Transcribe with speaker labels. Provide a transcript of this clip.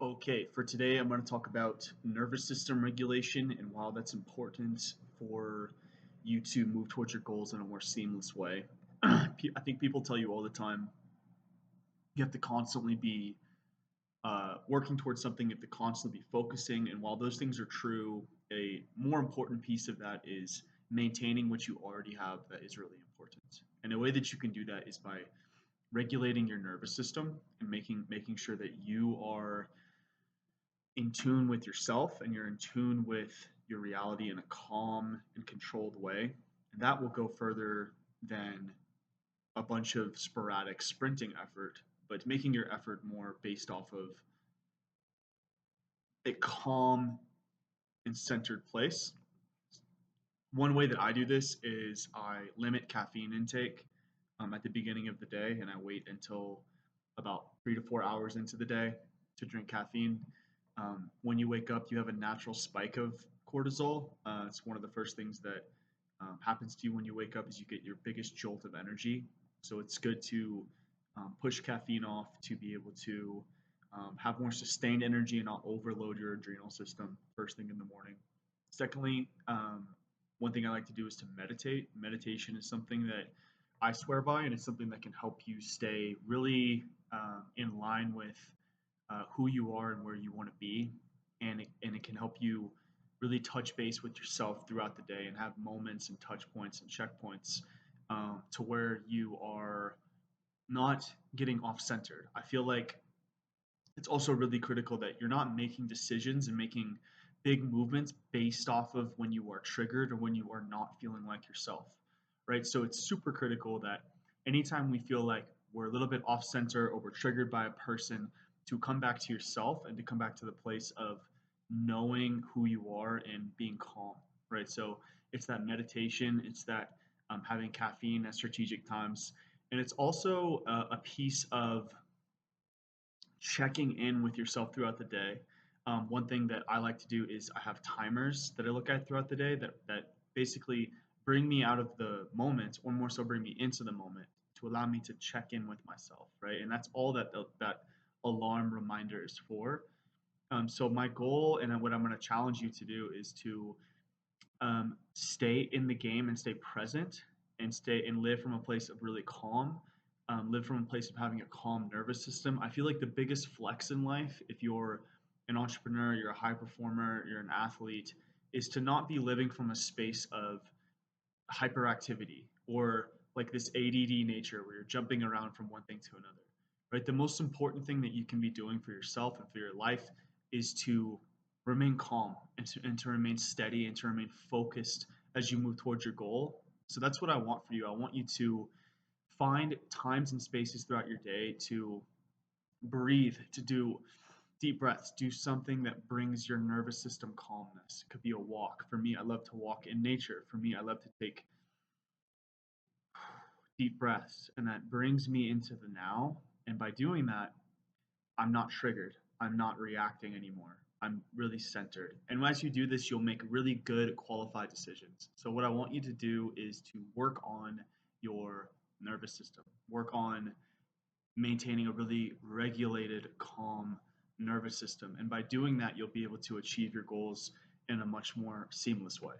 Speaker 1: Okay, for today, I'm going to talk about nervous system regulation and why that's important for you to move towards your goals in a more seamless way. I think people tell you all the time you have to constantly be working towards something, you have to constantly be focusing. And while those things are true, a more important piece of that is maintaining what you already have that is really important. And a way that you can do that is by regulating your nervous system and making sure that you are in tune with yourself and you're in tune with your reality in a calm and controlled way. And that will go further than a bunch of sporadic sprinting effort, but making your effort more based off of a calm and centered place. One way that I do this is I limit caffeine intake at the beginning of the day, and I wait until about 3 to 4 hours into the day to drink caffeine. When you wake up, you have a natural spike of cortisol. It's one of the first things that happens to you when you wake up is you get your biggest jolt of energy. So it's good to push caffeine off to be able to have more sustained energy and not overload your adrenal system first thing in the morning. Secondly, one thing I like to do is to meditate. Meditation is something that I swear by, and it's something that can help you stay really in line with who you are and where you want to be, and it can help you really touch base with yourself throughout the day and have moments and touch points and checkpoints to where you are not getting off centered. I feel like it's also really critical that you're not making decisions and making big movements based off of when you are triggered or when you are not feeling like yourself, right? So it's super critical that anytime we feel like we're a little bit off center or we're triggered by a person, to come back to yourself and to come back to the place of knowing who you are and being calm, right? So it's that meditation, it's that having caffeine at strategic times, and it's also a piece of checking in with yourself throughout the day. One thing that I like to do is I have timers that I look at throughout the day that basically bring me out of the moment, or more so bring me into the moment, to allow me to check in with myself, right? And that's all that alarm reminder is for. So my goal and what I'm going to challenge you to do is to stay in the game and stay present and stay and live from a place of really calm, live from a place of having a calm nervous system. I feel like the biggest flex in life, if you're an entrepreneur, you're a high performer, you're an athlete, is to not be living from a space of hyperactivity or like this ADD nature where you're jumping around from one thing to another. Right? The most important thing that you can be doing for yourself and for your life is to remain calm and to remain steady and to remain focused as you move towards your goal. So that's what I want for you. I want you to find times and spaces throughout your day to breathe, to do deep breaths, do something that brings your nervous system calmness. It could be a walk. For me, I love to walk in nature. For me, I love to take deep breaths, and that brings me into the now. And by doing that, I'm not triggered. I'm not reacting anymore. I'm really centered. And as you do this, you'll make really good qualified decisions. So, what I want you to do is to work on your nervous system, work on maintaining a really regulated, calm nervous system. And by doing that, you'll be able to achieve your goals in a much more seamless way.